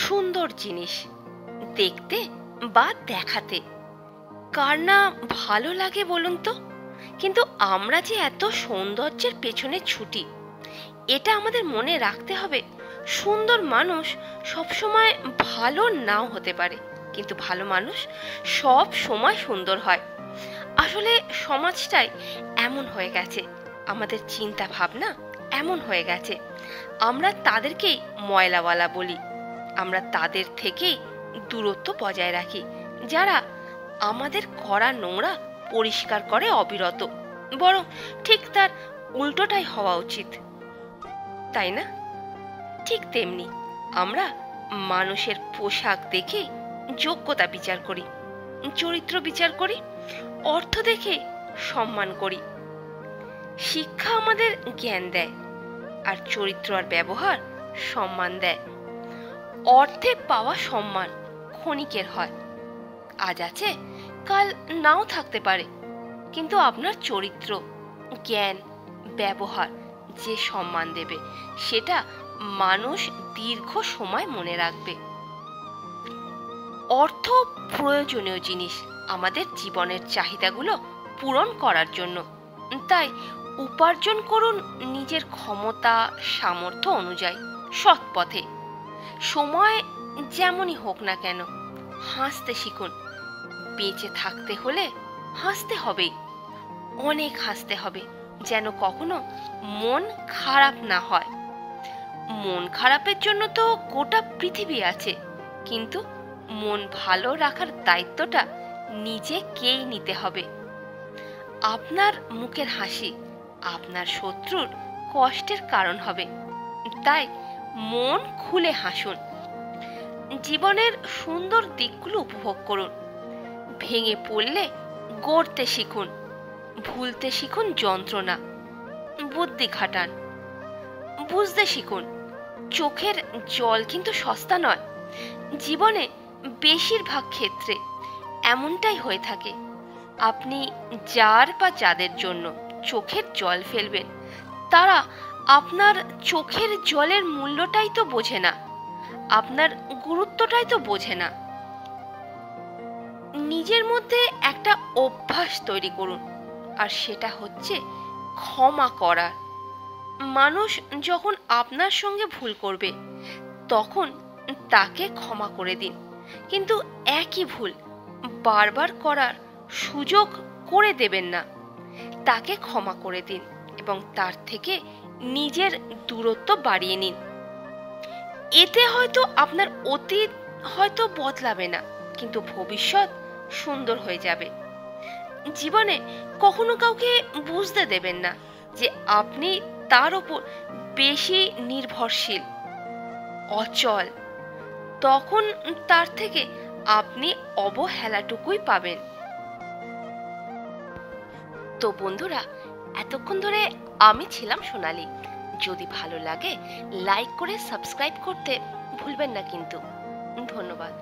সুন্দর জিনিস দেখতে বা দেখাতে কার না ভালো লাগে বলুন তো? কিন্তু আমরা যে এত সৌন্দর্যের পেছনে ছুটি, এটা আমাদের মনে রাখতে হবে। সুন্দর মানুষ সবসময় ভালো নাও হতে পারে, কিন্তু ভালো মানুষ সব সময় সুন্দর হয়। আসলে সমাজটাই এমন হয়ে গেছে, আমাদের চিন্তা ভাবনা এমন হয়ে গেছে, আমরা তাদেরকেই ময়লাওয়ালা বলি। আমরা তাদের থেকেই দূরত্ব বজায় রাখি, যারা আমাদের করা নোংরা পরিষ্কার করে অবিরত। বরং ঠিক তার উল্টোটাই হওয়া উচিত, তাই না? ঠিক তেমনি আমরা মানুষের পোশাক দেখে যোগ্যতা বিচার করি, চরিত্র বিচার করি, অর্থ দেখে সম্মান করি। শিক্ষা আমাদের জ্ঞান দেয়, আর চরিত্র আর ব্যবহার সম্মান দেয়। অর্থে পাওয়া সম্মান ক্ষণিকের হয়, আজ আছে কাল নাও থাকতে পারে, কিন্তু আপনার চরিত্র, জ্ঞান, ব্যবহার যে সম্মান দেবে, সেটা মানুষ দীর্ঘ সময় মনে রাখবে। অর্থ প্রয়োজনীয় জিনিস আমাদের জীবনের চাহিদাগুলো পূরণ করার জন্য, তাই উপার্জন করুন নিজের ক্ষমতা সামর্থ্য অনুযায়ী, সৎ পথে। সময় যেমনই হোক না কেন, হাসতে শিখুন। বেঁচে থাকতে হলে হাসতে হবেই, অনেক হাসতে হবে, যেন কখনো মন খারাপ না হয়। মন খারাপের জন্য তো গোটা পৃথিবী আছে, কিন্তু মন ভালো রাখার দায়িত্বটা নিজেকেই নিতে হবে। আপনার মুখের হাসি আপনার শত্রুর কষ্টের কারণ হবে, তাই মন খুলে হাসুন। জীবনের সুন্দর দিকগুলো উপভোগ করুন। ভেঙে পড়লে গড়তে শিখুন, ভুলতে শিখুন যন্ত্রণা, বুদ্ধি খাটান, বুঝতে শিখুন চোখের জল কিন্তু সস্তা নয়। জীবনে বেশিরভাগ ক্ষেত্রে এমনটাই হয়ে থাকে, আপনি যার বা যাদের জন্য চোখের জল ফেলবেন, তারা আপনার চোখের জলের মূল্যটাই তো বোঝে না, আপনার গুরুত্বটাই তো বোঝে না। নিজের মধ্যে একটা অভ্যাস তৈরি করুন, আর সেটা হচ্ছে ক্ষমা করার। মানুষ যখন আপনার সঙ্গে ভুল করবে, তখন তাকে ক্ষমা করে দিন, কিন্তু একই ভুল বারবার করার সুযোগ করে দেবেন না। তাকে ক্ষমা করে দিন এবং তার থেকে নিজের দূরত্ব বাড়িয়ে নিন। এতে হয়তো আপনার অতীত হয়তো বদলাবে না, কিন্তু ভবিষ্যৎ সুন্দর হয়ে যাবে। জীবনে কখনো কাউকে বুঝতে দেবেন না যে আপনি তার উপর বেশি নির্ভরশীল, অচল। তখন তার থেকে আপনি অবহেলাটুকুই পাবেন। তো বন্ধুরা, এতক্ষণ ধরে আমি ছিলাম সোনালি। যদি ভালো লাগে লাইক করে সাবস্ক্রাইব করতে ভুলবেন না কিন্তু। ধন্যবাদ।